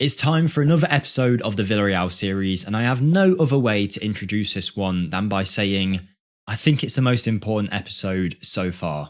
It's time for another episode of the Villarreal series, and I have no other way to introduce this one than by saying, I think it's the most important episode so far.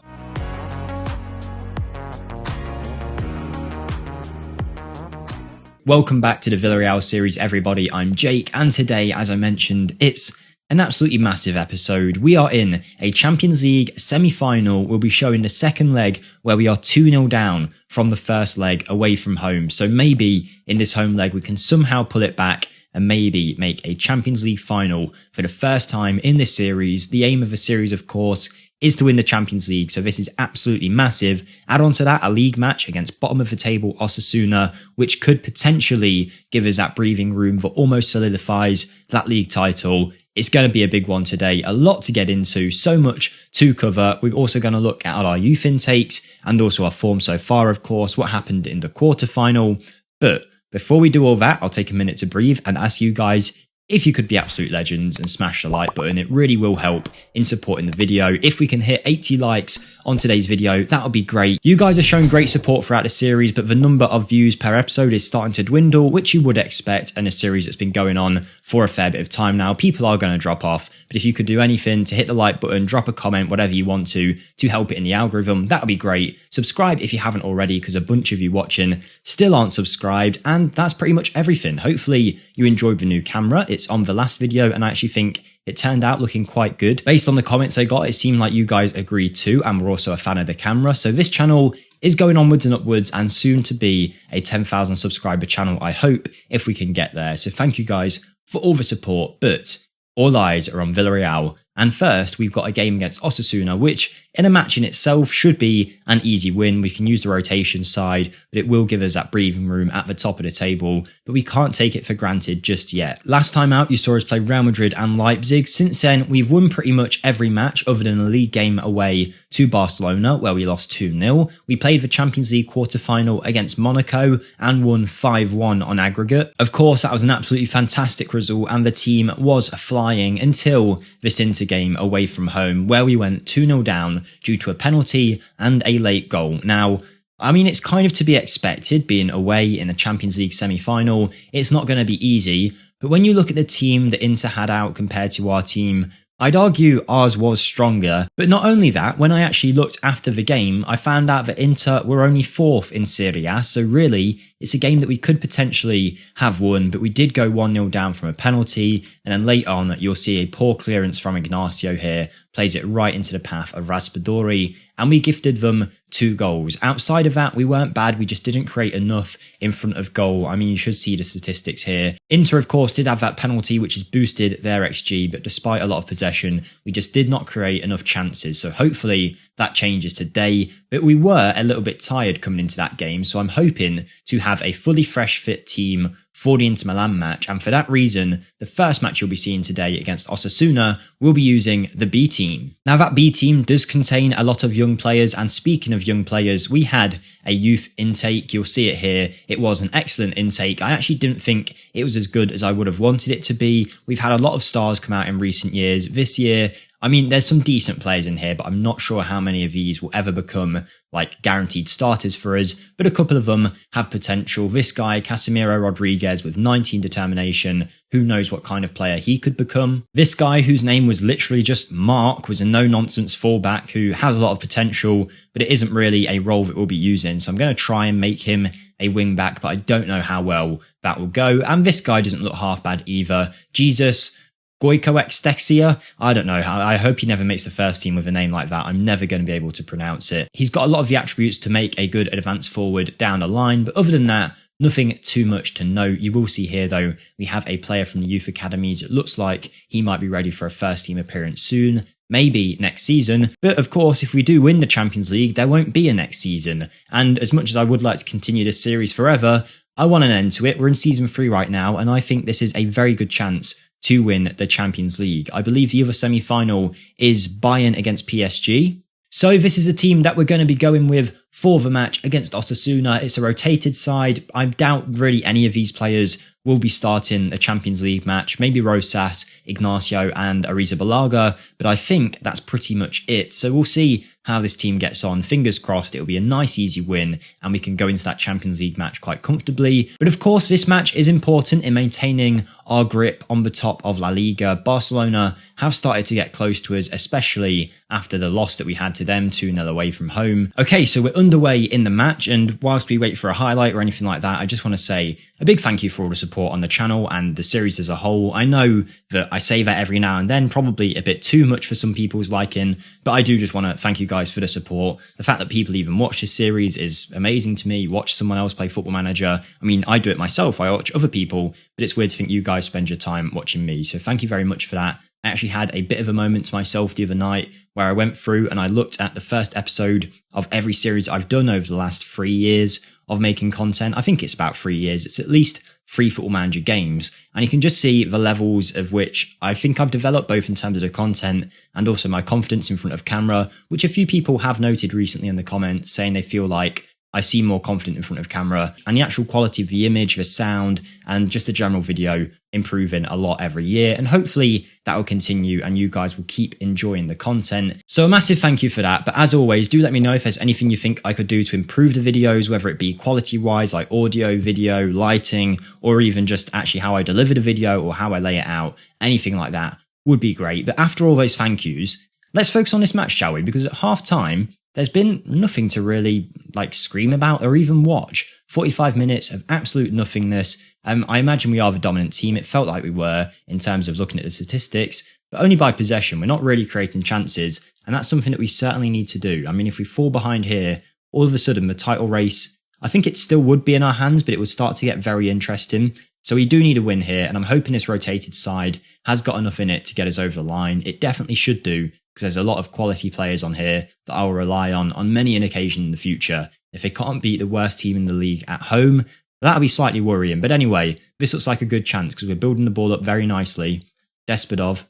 Welcome back to the Villarreal series, everybody. I'm Jake, and today, as I mentioned, it's an absolutely massive episode. We are in a Champions League semi-final. We'll be showing the second leg where we are 2-0 down from the first leg away from home. So maybe in this home leg we can somehow pull it back and maybe make a Champions League final for the first time in this series. The aim of the series, of course, is to win the Champions League, so this is absolutely massive. Add on to that a league match against bottom of the table Osasuna, which could potentially give us that breathing room that almost solidifies that league title. It's going to be a big one today, a lot to get into, so much to cover. We're also going to look at our youth intakes and also our form so far, of course, what happened in the quarterfinal. But before we do all that, I'll take a minute to breathe and ask you guys if you could be absolute legends and smash the like button. It really will help in supporting the video. If we can hit 80 likes on today's video, that would be great. You guys have shown great support throughout the series, but the number of views per episode is starting to dwindle, which you would expect in a series that's been going on for a fair bit of time now. People are going to drop off, but if you could do anything to hit the like button, drop a comment, whatever you want to help it in the algorithm, that would be great. Subscribe if you haven't already, because a bunch of you watching still aren't subscribed, and that's pretty much everything. Hopefully you enjoyed the new camera. It's on the last video, and I actually think it turned out looking quite good. Based on the comments I got, it seemed like you guys agreed too, and we're also a fan of the camera. So this channel is going onwards and upwards, and soon to be a 10,000 subscriber channel, I hope, if we can get there. So thank you guys for all the support, but all eyes are on Villarreal. And first, we've got a game against Osasuna, which in a match in itself should be an easy win. We can use the rotation side, but it will give us that breathing room at the top of the table, but we can't take it for granted just yet. Last time out, you saw us play Real Madrid and Leipzig. Since then, we've won pretty much every match other than a league game away to Barcelona, where we lost 2-0. We played the Champions League quarterfinal against Monaco and won 5-1 on aggregate. Of course, that was an absolutely fantastic result, and the team was flying until this game away from home, where we went 2-0 down due to a penalty and a late goal. Now, I mean, it's kind of to be expected being away in a Champions League semi-final. It's not going to be easy, but when you look at the team that Inter had out compared to our team, I'd argue ours was stronger. But not only that, when I actually looked after the game, I found out that Inter were only 4th in Serie A, so really, it's a game that we could potentially have won, but we did go 1-0 down from a penalty, and then late on, you'll see a poor clearance from Ignacio here, plays it right into the path of Raspadori, and we gifted them 2 goals. Outside of that, we weren't bad, we just didn't create enough in front of goal. I mean, you should see the statistics here. Inter, of course, did have that penalty, which has boosted their XG, but despite a lot of possession, we just did not create enough chances, so hopefully that changes today. But we were a little bit tired coming into that game, so I'm hoping to have a fully fresh fit team for the Inter Milan match, and for that reason, the first match you'll be seeing today against Osasuna will be using the B team. Now, that B team does contain a lot of young players, and speaking of young players, we had a youth intake. You'll see it here. It was an excellent intake. I actually didn't think it was as good as I would have wanted it to be. We've had a lot of stars come out in recent years. This year, I mean, there's some decent players in here, but I'm not sure how many of these will ever become like guaranteed starters for us, but a couple of them have potential. This guy, Casemiro Rodriguez, with 19 determination, who knows what kind of player he could become. This guy, whose name was literally just Mark, was a no-nonsense fullback who has a lot of potential, but it isn't really a role that we'll be using, so I'm going to try and make him a wing back, but I don't know how well that will go. And this guy doesn't look half bad either. Jesus Goikoextexia, I don't know. I hope he never makes the first team with a name like that. I'm never going to be able to pronounce it. He's got a lot of the attributes to make a good advance forward down the line, but other than that, nothing too much to note. You will see here, though, we have a player from the youth academies. It looks like he might be ready for a first team appearance soon, maybe next season. But of course, if we do win the Champions League, there won't be a next season. And as much as I would like to continue this series forever, I want an end to it. We're in season 3 right now, and I think this is a very good chance to win the Champions League. I believe the other semi-final is Bayern against PSG. So this is the team that we're going to be going with for the match against Osasuna. It's a rotated side. I doubt really any of these players will be starting a Champions League match. Maybe Rosas, Ignacio and Arrizabalaga, but I think that's pretty much it. So we'll see how this team gets on. Fingers crossed it'll be a nice easy win and we can go into that Champions League match quite comfortably. But of course this match is important in maintaining our grip on the top of La Liga. Barcelona have started to get close to us, especially after the loss that we had to them 2-0 away from home. Okay, so we're underway in the match, and whilst we wait for a highlight or anything like that, I just want to say a big thank you for all the support on the channel and the series as a whole. I know that I say that every now and then, probably a bit too much for some people's liking, but I do just want to thank you guys for the support. The fact that people even watch this series is amazing to me. Watch someone else play Football Manager. I mean, I do it myself, I watch other people, but it's weird to think you guys spend your time watching me. So thank you very much for that. I actually had a bit of a moment to myself the other night where I went through and I looked at the first episode of every series I've done over the last 3 years of making content. I think it's about 3 years. It's at least 3 Football Manager games. And you can just see the levels of which I think I've developed, both in terms of the content and also my confidence in front of camera, which a few people have noted recently in the comments saying they feel like I seem more confident in front of camera, and the actual quality of the image, the sound, and just the general video improving a lot every year. And hopefully that will continue and you guys will keep enjoying the content. So a massive thank you for that. But as always, do let me know if there's anything you think I could do to improve the videos, whether it be quality wise, like audio, video, lighting, or even just actually how I deliver the video or how I lay it out. Anything like that would be great. But after all those thank yous, let's focus on this match, shall we? Because at half time, there's been nothing to really scream about or even watch. 45 minutes of absolute nothingness. I imagine we are the dominant team. It felt like we were in terms of looking at the statistics, but only by possession. We're not really creating chances, and that's something that we certainly need to do. I mean, if we fall behind here, all of a sudden the title race, I think it still would be in our hands, but it would start to get very interesting. So we do need a win here, and I'm hoping this rotated side has got enough in it to get us over the line. It definitely should do, because there's a lot of quality players on here that I'll rely on many an occasion in the future. If they can't beat the worst team in the league at home, that'll be slightly worrying. But anyway, this looks like a good chance because we're building the ball up very nicely. Despodov,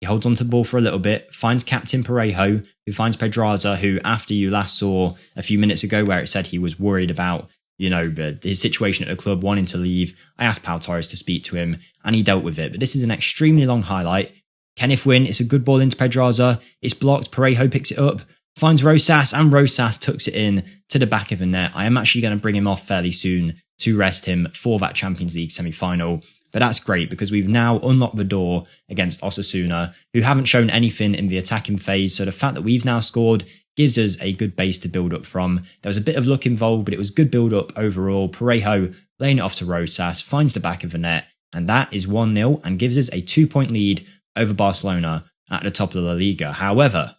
he holds onto the ball for a little bit, finds captain Parejo, who finds Pedraza, who after you last saw a few minutes ago where it said he was worried about, his situation at the club, wanting to leave, I asked Pau Torres to speak to him and he dealt with it. But this is an extremely long highlight. Kenneth Wynn, it's a good ball into Pedraza. It's blocked. Parejo picks it up, finds Rosas, and Rosas tucks it in to the back of the net. I am actually going to bring him off fairly soon to rest him for that Champions League semi-final. But that's great because we've now unlocked the door against Osasuna, who haven't shown anything in the attacking phase. So the fact that we've now scored gives us a good base to build up from. There was a bit of luck involved, but it was good build up overall. Parejo laying it off to Rosas, finds the back of the net, and that is 1-0 and gives us a 2-point lead over Barcelona at the top of the La Liga. However,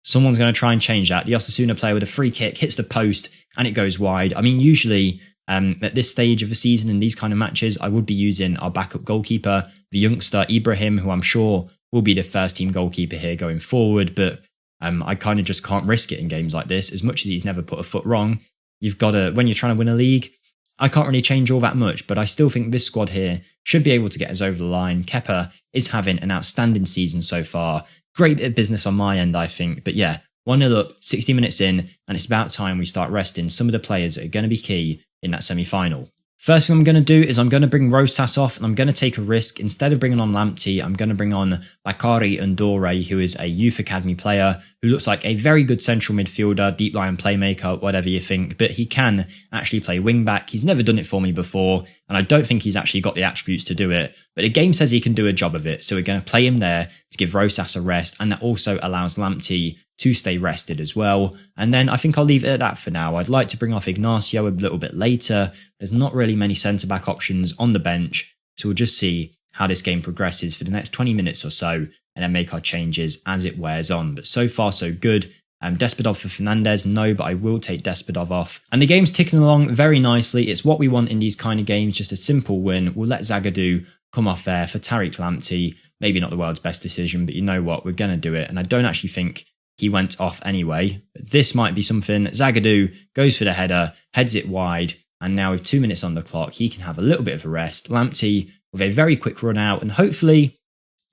someone's going to try and change that. The Osasuna player with a free kick hits the post and it goes wide. I mean, usually at this stage of the season in these kind of matches, I would be using our backup goalkeeper, the youngster Ibrahim, who I'm sure will be the first team goalkeeper here going forward. But I kind of just can't risk it in games like this. As much as he's never put a foot wrong, you've got to, when you're trying to win a league, I can't really change all that much, but I still think this squad here should be able to get us over the line. Kepa is having an outstanding season so far. Great bit of business on my end, I think. But yeah, 1-0 up, 60 minutes in, and it's about time we start resting some of the players that are going to be key in that semi-final. First thing I'm going to do is I'm going to bring Rosas off and I'm going to take a risk. Instead of bringing on Lamptey, I'm going to bring on Bakary Undore, who is a youth academy player who looks like a very good central midfielder, deep line playmaker, whatever you think, but he can actually play wing back. He's never done it for me before, and I don't think he's actually got the attributes to do it, but the game says he can do a job of it. So we're going to play him there to give Rosas a rest, and that also allows Lamptey to stay rested as well. And then I think I'll leave it at that for now. I'd like to bring off Ignacio a little bit later. There's not really many centre-back options on the bench, so we'll just see how this game progresses for the next 20 minutes or so, and then make our changes as it wears on. But so far, so good. Despodov for Fernandez, no, but I will take Despodov off. And the game's ticking along very nicely. It's what we want in these kind of games, just a simple win. We'll let Zagadou come off there for Tariq Lamptey. Maybe not the world's best decision, but you know what? We're going to do it. And I don't actually think he went off anyway. But this might be something. Zagadou goes for the header, heads it wide, and now with 2 minutes on the clock, he can have a little bit of a rest. Lamptey with a very quick run out, and hopefully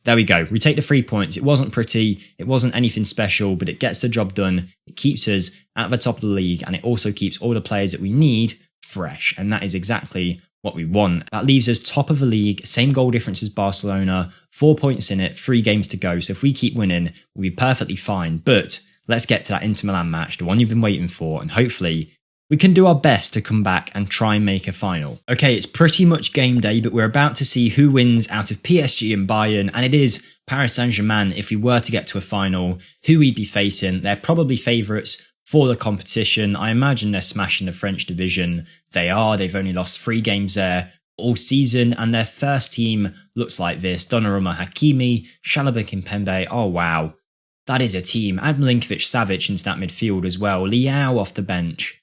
There we go. We take the 3 points. It wasn't pretty. It wasn't anything special, but it gets the job done. It keeps us at the top of the league, and it also keeps all the players that we need fresh. And that is exactly what we want. That leaves us top of the league, same goal difference as Barcelona, 4 points in it, 3 games to go. So if we keep winning, we'll be perfectly fine. But let's get to that Inter Milan match, the one you've been waiting for, and hopefully we can do our best to come back and try and make a final. Okay, it's pretty much game day, but we're about to see who wins out of PSG and Bayern, and it is Paris Saint-Germain. If we were to get to a final, who we'd be facing. They're probably favourites for the competition. I imagine they're smashing the French division. They are. They've only lost 3 games there all season, and their first team looks like this. Donnarumma, Hakimi, Chalobah, Kimpembe. Oh, wow. That is a team. Add Milinkovic-Savic into that midfield as well. Leao off the bench.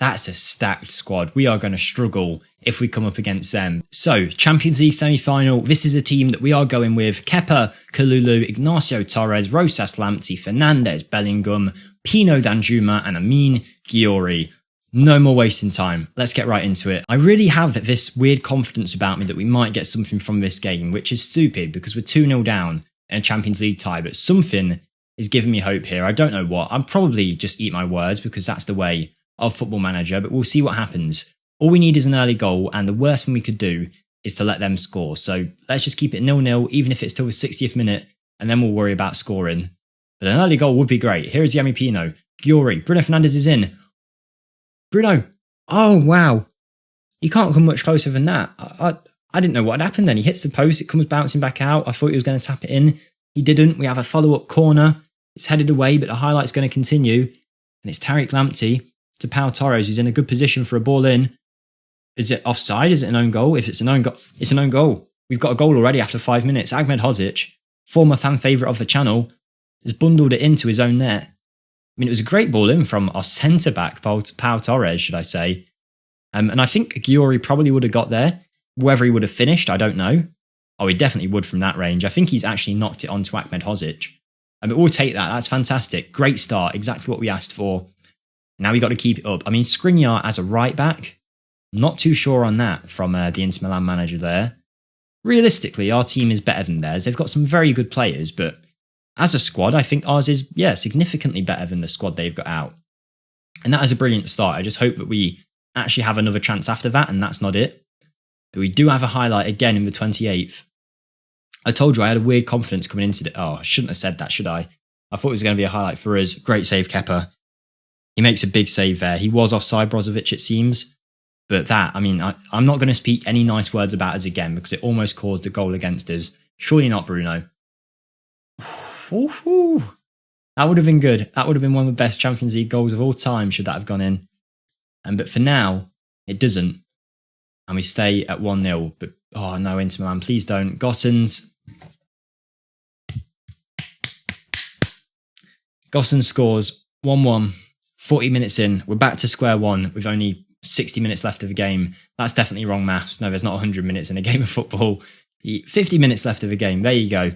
That's a stacked squad. We are going to struggle if we come up against them. So, Champions League semi-final. This is a team that we are going with. Kepa, Kalulu, Ignacio Torres, Rosas Lamptey, Fernandes, Bellingham, Pino Danjuma, and Amine Ghiori. No more wasting time. Let's get right into it. I really have this weird confidence about me that we might get something from this game, which is stupid because we're 2-0 down in a Champions League tie, but something is giving me hope here. I don't know what. I'll probably just eat my words because that's the way of Football Manager, but we'll see what happens. All we need is an early goal, and the worst thing we could do is to let them score. So let's just keep it 0-0, even if it's till the 60th minute, and then we'll worry about scoring. But an early goal would be great. Here is Yami Pino. Ghiori. Bruno Fernandes is in. Bruno. Oh, wow. You can't come much closer than that. I didn't know what had happened then. He hits the post, it comes bouncing back out. I thought he was going to tap it in. He didn't. We have a follow-up corner. It's headed away, but the highlight's going to continue. And it's Tariq Lamptey to Pau Torres, who's in a good position for a ball in. Is it offside? Is it an own goal? If it's an own goal, it's an own goal. We've got a goal already after 5 minutes. Ahmed Hodzic, former fan favourite of the channel, has bundled it into his own net. I mean, it was a great ball in from our centre-back, Pau Torres, should I say. And I think Ghiori probably would have got there. Whether he would have finished, I don't know. Oh, he definitely would from that range. I think he's actually knocked it onto Ahmed Hodzic. But we'll take that. That's fantastic. Great start. Exactly what we asked for. Now we got to keep it up. I mean, Skriniar as a right back, not too sure on that from the Inter Milan manager there. Realistically, our team is better than theirs. They've got some very good players, but as a squad, I think ours is, significantly better than the squad they've got out. And that is a brilliant start. I just hope that we actually have another chance after that, and that's not it. But we do have a highlight again in the 28th. I told you I had a weird confidence coming into it. Oh, I shouldn't have said that, should I? I thought it was going to be a highlight for us. Great save, Kepa. He makes a big save there. He was offside, Brozovic, it seems. But that, I mean, I'm not going to speak any nice words about us again because it almost caused a goal against us. Surely not, Bruno. That would have been good. That would have been one of the best Champions League goals of all time should that have gone in. But for now, it doesn't. And we stay at 1-0. But, oh no, Inter Milan, please don't. Gosens scores 1-1. 40 minutes in, we're back to square one with only 60 minutes left of the game. That's definitely wrong maths. No, there's not 100 minutes in a game of football. 50 minutes left of the game. There you go.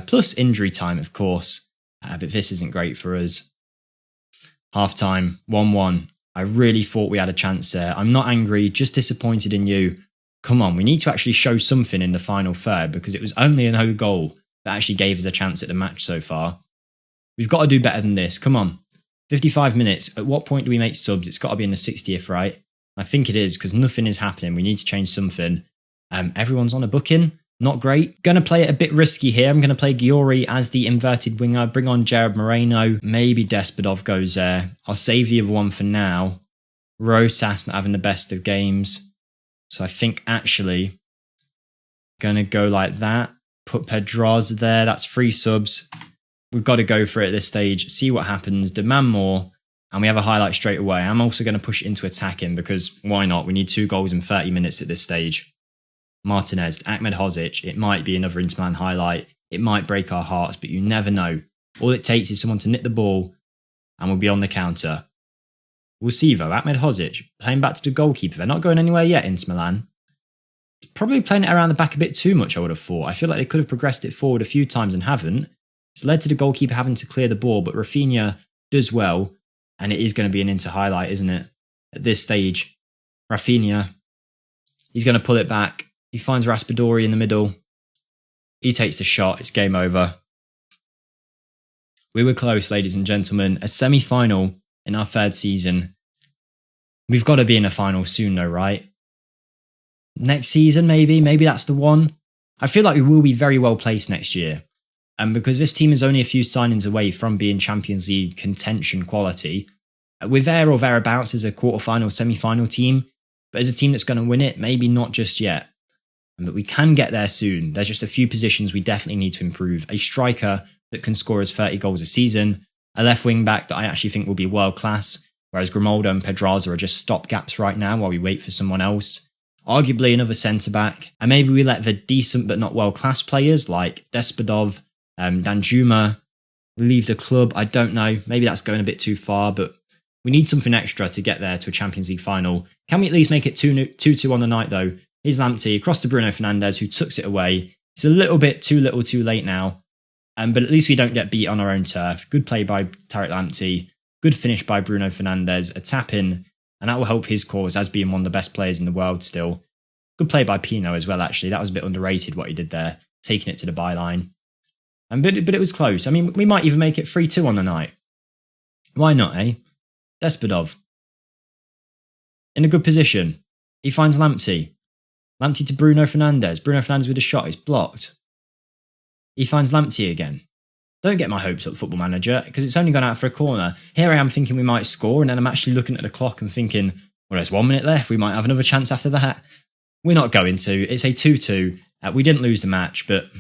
Plus injury time, of course. But this isn't great for us. Half time, 1-1. I really thought we had a chance there. I'm not angry, just disappointed in you. Come on, we need to actually show something in the final third because it was only an own goal that actually gave us a chance at the match so far. We've got to do better than this. Come on. 55 minutes. At what point do we make subs? It's got to be in the 60th, right? I think it is because nothing is happening. We need to change something. Everyone's on a booking. Not great. Going to play it a bit risky here. I'm going to play Ghiori as the inverted winger. Bring on Gerard Moreno. Maybe Despodov goes there. I'll save the other one for now. Rosas not having the best of games. So I think actually going to go like that. Put Pedroz there. That's 3 subs. We've got to go for it at this stage, see what happens, demand more, and we have a highlight straight away. I'm also going to push it into attacking because why not? We need 2 goals in 30 minutes at this stage. Martinez, Ahmed Hodzic, it might be another Inter Milan highlight. It might break our hearts, but you never know. All it takes is someone to nick the ball and we'll be on the counter. We'll see though, Ahmed Hodzic playing back to the goalkeeper. They're not going anywhere yet, Inter Milan. Probably playing it around the back a bit too much, I would have thought. I feel like they could have progressed it forward a few times and haven't. It's led to the goalkeeper having to clear the ball, but Rafinha does well, and it is going to be an Inter highlight, isn't it? At this stage, Rafinha, he's going to pull it back. He finds Raspadori in the middle. He takes the shot. It's game over. We were close, ladies and gentlemen. A semi-final in our third season. We've got to be in a final soon though, right? Next season, maybe. Maybe that's the one. I feel like we will be very well placed next year. And because this team is only a few signings away from being Champions League contention quality, we're there or thereabouts as a quarterfinal, semi-final team. But as a team that's going to win it, maybe not just yet. But we can get there soon. There's just a few positions we definitely need to improve. A striker that can score us 30 goals a season. A left wing back that I actually think will be world class. Whereas Grimaldo and Pedraza are just stopgaps right now while we wait for someone else. Arguably another centre back. And maybe we let the decent but not world class players like Despodov, Danjuma leave the club. I don't know. Maybe that's going a bit too far, but we need something extra to get there to a Champions League final. Can we at least make it 2-2 on the night though? Here's Lamptey across to Bruno Fernandes, who tucks it away. It's a little bit too little too late now. But at least we don't get beat on our own turf. Good play by Tariq Lamptey. Good finish by Bruno Fernandes. A tap in. And that will help his cause as being one of the best players in the world still. Good play by Pino as well, actually. That was a bit underrated what he did there. Taking it to the byline. But it was close. I mean, we might even make it 3-2 on the night. Why not, eh? Despodov. In a good position. He finds Lamptey. Lamptey to Bruno Fernandes. Bruno Fernandes with a shot. It's blocked. He finds Lamptey again. Don't get my hopes up, Football Manager, because it's only gone out for a corner. Here I am thinking we might score, and then I'm actually looking at the clock and thinking, well, there's 1 minute left. We might have another chance after that. We're not going to. It's a 2-2. We didn't lose the match, but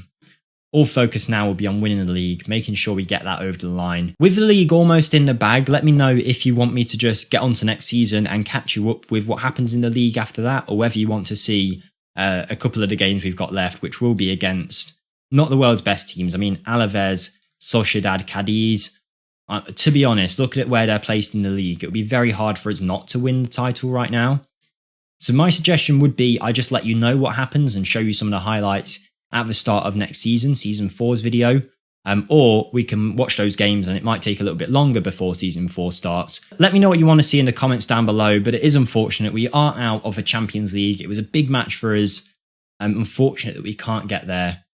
all focus now will be on winning the league, making sure we get that over the line. With the league almost in the bag, let me know if you want me to just get on to next season and catch you up with what happens in the league after that, or whether you want to see a couple of the games we've got left, which will be against not the world's best teams. I mean, Alaves, Sociedad, Cadiz. To be honest, look at where they're placed in the league. It would be very hard for us not to win the title right now. So my suggestion would be I just let you know what happens and show you some of the highlights at the start of next season, Season 4's video. Or we can watch those games and it might take a little bit longer before Season 4 starts. Let me know what you want to see in the comments down below, but it is unfortunate we are out of the Champions League. It was a big match for us. Unfortunate that we can't get there.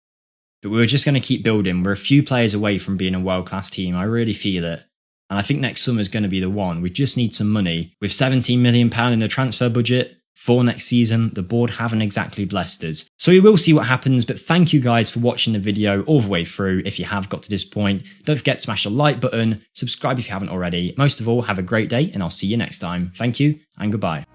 But we're just going to keep building. We're a few players away from being a world-class team. I really feel it. And I think next summer is going to be the one. We just need some money. With £17 million in the transfer budget for next season, the board haven't exactly blessed us. So we will see what happens, but thank you guys for watching the video all the way through. If you have got to this point, don't forget to smash the like button, subscribe if you haven't already. Most of all, have a great day and I'll see you next time. Thank you and goodbye.